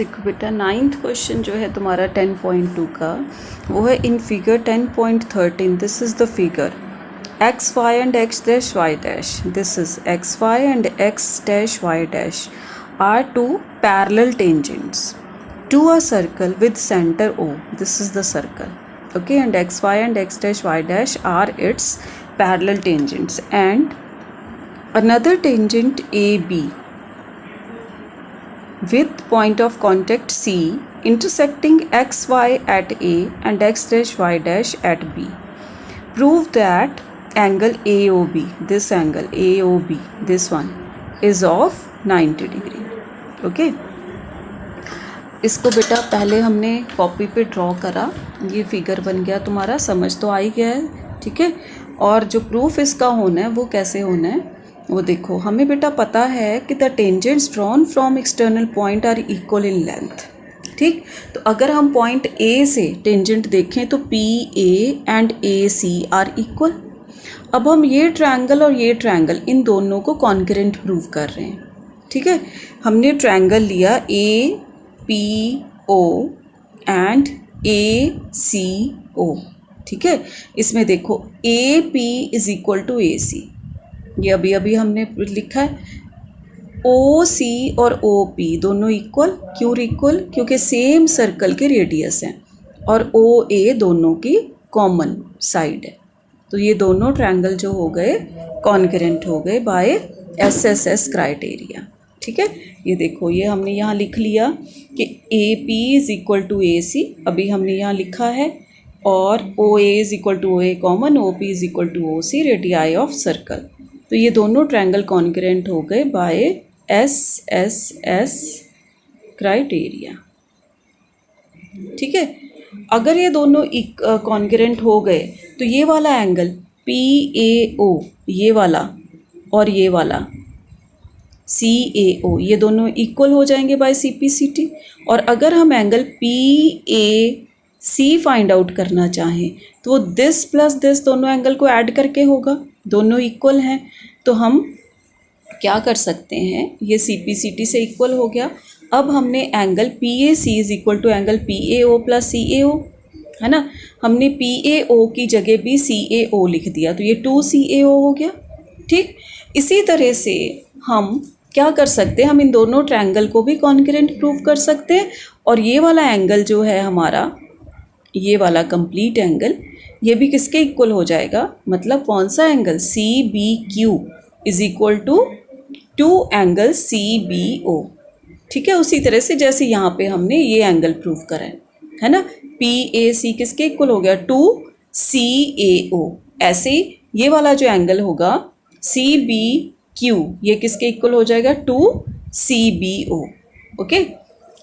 देखो बेटा 9th question जो है तुम्हारा 10.2 का वो है in figure 10.13 this is the figure X Y and X dash Y dash this is X Y and X dash Y dash are two parallel tangents to a circle with center O. This is the circle. Okay, and xy and x dash y dash are its parallel tangents, and another tangent AB with point of contact C intersecting xy at A and x dash y dash at B. Prove that angle AOB, this angle AOB, this one is of 90 degree. Okay. इसको बेटा पहले हमने copy पे draw करा, ये figure बन गया तुम्हारा, समझ तो आ ही गया है, ठीक है। और जो प्रूफ इसका होना है वो कैसे होना है वो देखो। हमें बेटा पता है कि the tangents drawn from external point are equal in length, ठीक। तो अगर हम पॉइंट ए से टेंजेंट देखें तो P A and A C are equal. अब हम ये ट्रायंगल और ये ट्रायंगल इन दोनों को कॉन्करेंट प्रूव कर रहे हैं, ठीक है। हमने ट्रायंगल लिया A P O and A सी ओ, ठीक है। इसमें देखो A P is equal to A C, ये अभी अभी हमने लिखा है। ओ सी और ओ पी दोनों इक्वल, क्यों इक्वल? क्योंकि सेम सर्कल के रेडियस हैं और ओ ए दोनों की कॉमन साइड है। तो ये दोनों ट्रायंगल जो हो गए कॉन्करेंट हो गए बाय एसएसएस क्राइटेरिया, ठीक है। ये देखो ये हमने यहाँ लिख लिया कि A P is equal to A C, अभी हमने यहाँ लिखा है, और O A is equal to O A common, O P is equal to O C radii of circle. तो ये दोनों ट्रायंगल कॉन्करेंट हो गए by S S S criteria, ठीक है। अगर ये दोनों कॉन्करेंट हो गए तो ये वाला एंगल पी ए ओ, ये वाला और ये वाला सी ए ओ, ये दोनों इक्वल हो जाएंगे by C P C T. और अगर हम angle P A C find out करना चाहें तो वो दिस प्लस दिस दोनों एंगल को ऐड करके होगा, दोनों इक्वल हैं। तो हम क्या कर सकते हैं, ये सी पी सी टी से इक्वल हो गया। अब हमने angle P A C is equal to angle P A O plus C A O, है ना। हमने पी ए ओ की जगह भी सी ए ओ लिख दिया, तो ये 2 सी ए ओ हो गया, ठीक। इसी तरह से हम क्या कर सकते हैं, हम इन दोनों ट्रायंगल को भी कॉन्करेंट प्रूव कर सकते हैं। और ये वाला एंगल जो है हमारा, ये वाला कंप्लीट एंगल, ये भी किसके इक्वल हो जाएगा, मतलब कौन सा angle, C B Q is equal to 2 angle C B O, ठीक है। उसी तरह से जैसे यहाँ पे हमने ये एंगल प्रूव करा है ना, पी ए सी किसके इक्वल हो गया, 2 सी ए ओ। ऐसे ही ये वाला जो एंगल होगा सी बी क्यू, ये किसके इक्वल हो जाएगा, 2 सी बी ओ, ओके।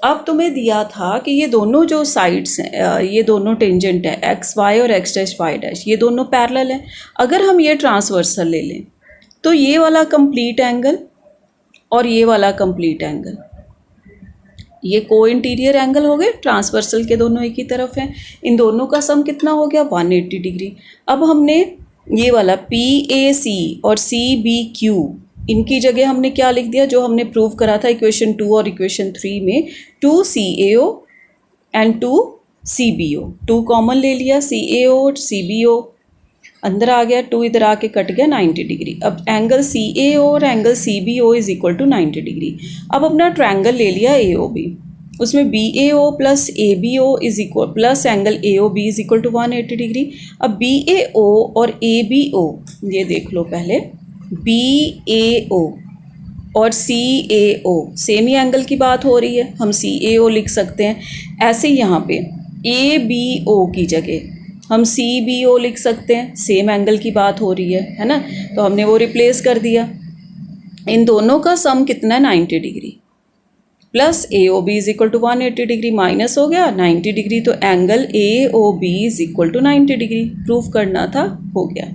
अब तुम्हें दिया था कि ये दोनों जो साइड्स हैं, ये दोनों टेंजेंट है एक्स वाई और एक्स डैश वाई डैश, ये दोनों पैरेलल हैं। अगर हम ये ट्रांसवर्सल ले लें तो ये वाला कंप्लीट एंगल और ये वाला कंप्लीट एंगल, ये को इंटीरियर एंगल हो गए, ट्रांसवर्सल के दोनों एक ही तरफ हैं। इन दोनों का सम कितना हो गया, 180 डिग्री। अब हमने ये वाला पी ए सी और सी बी क्यू, इनकी जगह हमने क्या लिख दिया, जो हमने प्रूव करा था इक्वेशन 2 और इक्वेशन 3 में, 2 C A O and 2 C B O. 2 common ले लिया, सी ए ओ और सी बी ओ अंदर आ गया, 2 इधर आके कट गया 90 डिग्री। अब एंगल सी ए ओ और angle C B O is equal to 90 degree. अब अपना ट्रायंगल ले लिया ए ओ बी, उसमें B A O plus A B O is equal plus angle A O B is equal to 180 degree. अब B A O और A B ओ, ये देख लो पहले, बी ए ओ और सी A O same he angle की बात हो रही है, हम सी ए ओ लिख सकते हैं। ऐसे ही यहाँ पे ए बी ओ की जगह हम सी बी ओ लिख सकते हैं, सेम एंगल की बात हो रही है ना। तो हमने वो रिप्लेस कर दिया। इन दोनों का सम कितना है, 90 degree, plus A O B is equal to 180 degree, minus हो गया 90 डिग्री। तो angle A O B is equal to 90 degree proof करना था, हो गया।